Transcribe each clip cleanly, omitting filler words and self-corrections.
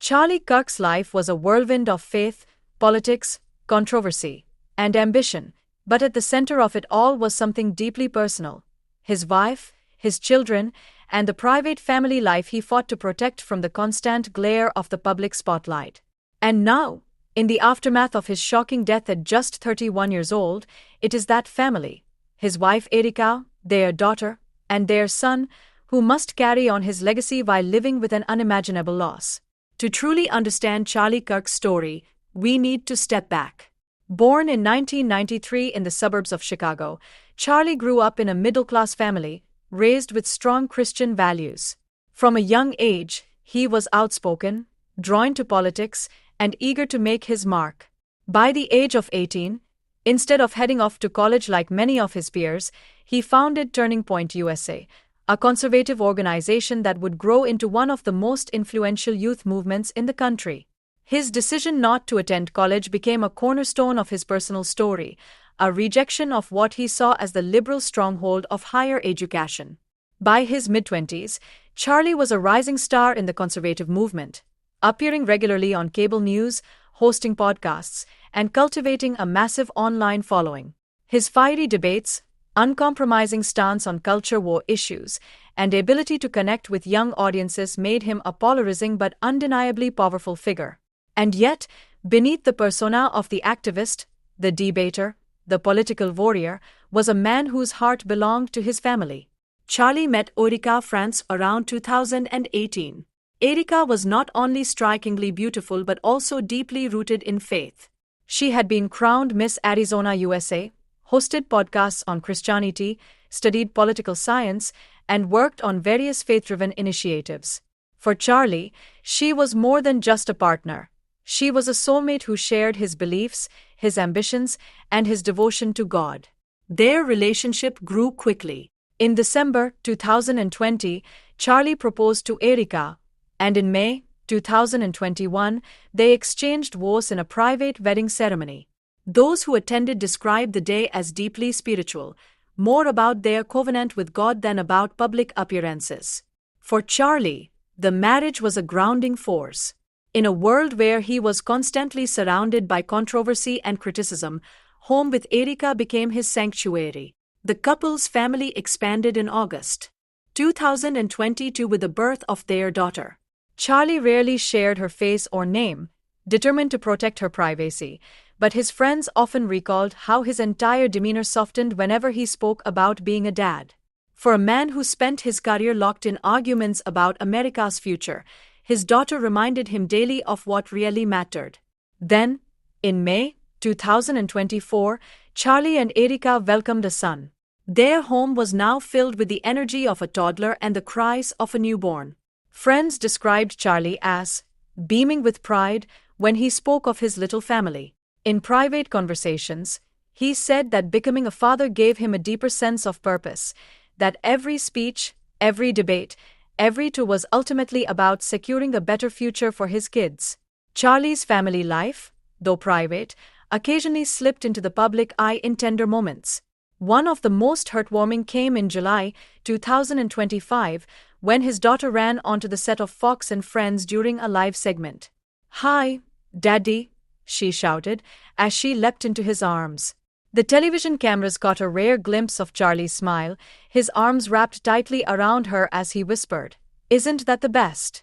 Charlie Kirk's life was a whirlwind of faith, politics, controversy, and ambition, but at the center of it all was something deeply personal: his wife, his children, and the private family life he fought to protect from the constant glare of the public spotlight. And now, in the aftermath of his shocking death at just 31 years old, it is that family, his wife Erika, their daughter, and their son, who must carry on his legacy while living with an unimaginable loss. To truly understand Charlie Kirk's story, we need to step back. Born in 1993 in the suburbs of Chicago, Charlie grew up in a middle-class family, raised with strong Christian values. From a young age, he was outspoken, drawn to politics, and eager to make his mark. By the age of 18, instead of heading off to college like many of his peers, he founded Turning Point USA, a conservative organization that would grow into one of the most influential youth movements in the country. His decision not to attend college became a cornerstone of his personal story, a rejection of what he saw as the liberal stronghold of higher education. By his mid-20s, Charlie was a rising star in the conservative movement, appearing regularly on cable news, hosting podcasts, and cultivating a massive online following. His fiery debates, uncompromising stance on culture war issues, and ability to connect with young audiences made him a polarizing but undeniably powerful figure. And yet, beneath the persona of the activist, the debater, the political warrior, was a man whose heart belonged to his family. Charlie met Erika Frantzve around 2018. Erika was not only strikingly beautiful but also deeply rooted in faith. She had been crowned Miss Arizona USA, hosted podcasts on Christianity, studied political science, and worked on various faith-driven initiatives. For Charlie, she was more than just a partner. She was a soulmate who shared his beliefs, his ambitions, and his devotion to God. Their relationship grew quickly. In December 2020, Charlie proposed to Erika, and in May 2021, they exchanged vows in a private wedding ceremony. Those who attended described the day as deeply spiritual, more about their covenant with God than about public appearances. For Charlie, the marriage was a grounding force. In a world where he was constantly surrounded by controversy and criticism, home with Erika became his sanctuary. The couple's family expanded in August 2022 with the birth of their daughter. Charlie rarely shared her face or name, determined to protect her privacy, but his friends often recalled how his entire demeanor softened whenever he spoke about being a dad. For a man who spent his career locked in arguments about America's future, his daughter reminded him daily of what really mattered. Then, in May 2024, Charlie and Erika welcomed a son. Their home was now filled with the energy of a toddler and the cries of a newborn. Friends described Charlie as beaming with pride when he spoke of his little family. In private conversations, he said that becoming a father gave him a deeper sense of purpose, that every speech, every debate, every tour was ultimately about securing a better future for his kids. Charlie's family life, though private, occasionally slipped into the public eye in tender moments. One of the most heartwarming came in July 2025, when his daughter ran onto the set of Fox and Friends during a live segment. "Hi, Daddy," she shouted, as she leapt into his arms. The television cameras caught a rare glimpse of Charlie's smile, his arms wrapped tightly around her as he whispered, "Isn't that the best?"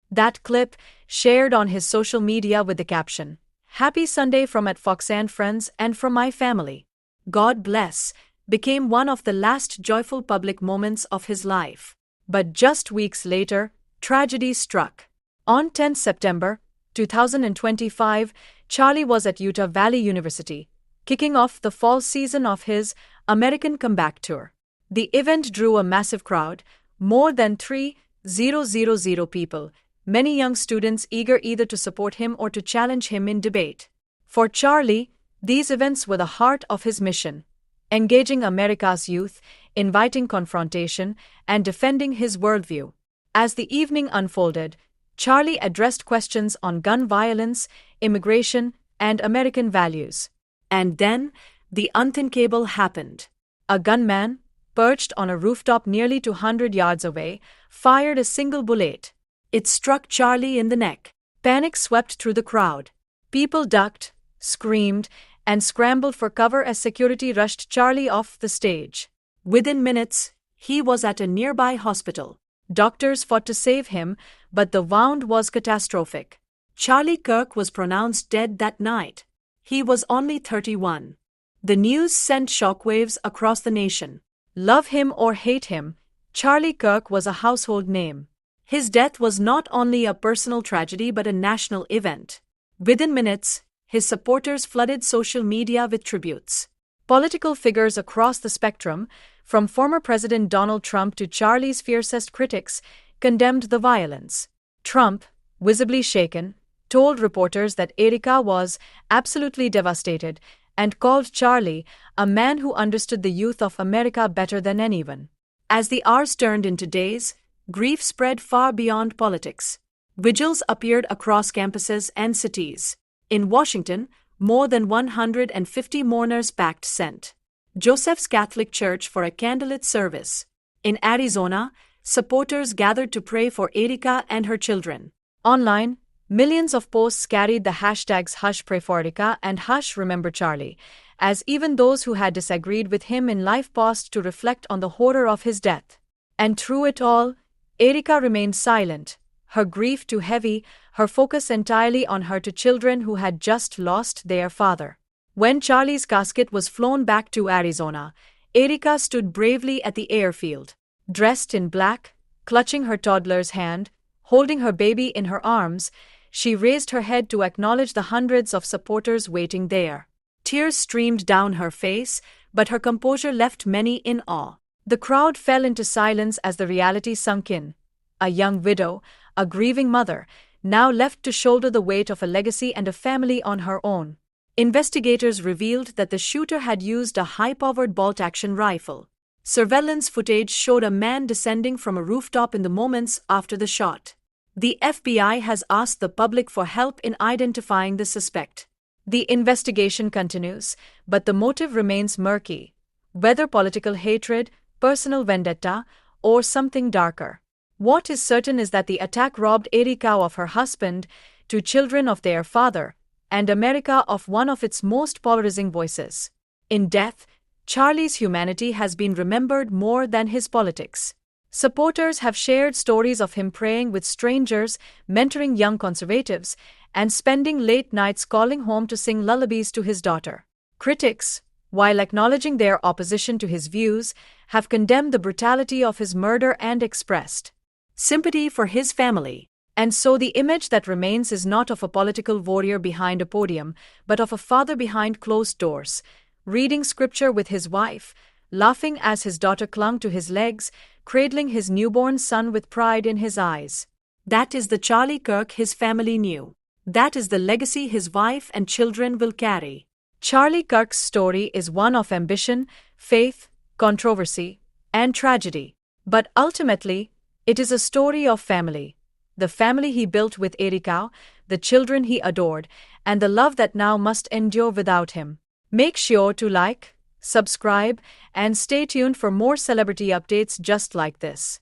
That clip, shared on his social media with the caption, "Happy Sunday from at Fox and Friends and from my family. God bless," became one of the last joyful public moments of his life. But just weeks later, tragedy struck. On 10 September 2025, Charlie was at Utah Valley University, kicking off the fall season of his American Comeback Tour. The event drew a massive crowd, more than 3,000 people, many young students eager either to support him or to challenge him in debate. For Charlie, these events were the heart of his mission, engaging America's youth, inviting confrontation, and defending his worldview. As the evening unfolded, Charlie addressed questions on gun violence, immigration, and American values. And then, the unthinkable happened. A gunman, perched on a rooftop nearly 200 yards away, fired a single bullet. It struck Charlie in the neck. Panic swept through the crowd. People ducked, screamed, and scrambled for cover as security rushed Charlie off the stage. Within minutes, he was at a nearby hospital. Doctors fought to save him, but the wound was catastrophic. Charlie Kirk was pronounced dead that night. He was only 31. The news sent shockwaves across the nation. Love him or hate him, Charlie Kirk was a household name. His death was not only a personal tragedy but a national event. Within minutes, his supporters flooded social media with tributes. Political figures across the spectrum, from former President Donald Trump to Charlie's fiercest critics, condemned the violence. Trump, visibly shaken, told reporters that Erika was absolutely devastated and called Charlie a man who understood the youth of America better than anyone. As the hours turned into days, grief spread far beyond politics. Vigils appeared across campuses and cities. In Washington, more than 150 mourners packed St. Joseph's Catholic Church for a candlelit service. In Arizona, supporters gathered to pray for Erika and her children. Online, millions of posts carried the hashtags Hush Pray for Erika and Hush Remember Charlie, as even those who had disagreed with him in life paused to reflect on the horror of his death. And through it all, Erika remained silent, her grief too heavy, her focus entirely on her two children who had just lost their father. When Charlie's casket was flown back to Arizona, Erika stood bravely at the airfield. Dressed in black, clutching her toddler's hand, holding her baby in her arms, she raised her head to acknowledge the hundreds of supporters waiting there. Tears streamed down her face, but her composure left many in awe. The crowd fell into silence as the reality sunk in. A young widow, a grieving mother, now left to shoulder the weight of a legacy and a family on her own. Investigators revealed that the shooter had used a high-powered bolt-action rifle. Surveillance footage showed a man descending from a rooftop in the moments after the shot. The FBI has asked the public for help in identifying the suspect. The investigation continues, but the motive remains murky. Whether political hatred, personal vendetta, or something darker. What is certain is that the attack robbed Erika of her husband, two children of their father, and America of one of its most polarizing voices. In death, Charlie's humanity has been remembered more than his politics. Supporters have shared stories of him praying with strangers, mentoring young conservatives, and spending late nights calling home to sing lullabies to his daughter. Critics, while acknowledging their opposition to his views, have condemned the brutality of his murder and expressed sympathy for his family. And so the image that remains is not of a political warrior behind a podium, but of a father behind closed doors, reading scripture with his wife, laughing as his daughter clung to his legs, cradling his newborn son with pride in his eyes. That is the Charlie Kirk his family knew. That is the legacy his wife and children will carry. Charlie Kirk's story is one of ambition, faith, controversy, and tragedy. But ultimately, it is a story of family. The family he built with Erika, the children he adored, and the love that now must endure without him. Make sure to like, subscribe, and stay tuned for more celebrity updates just like this.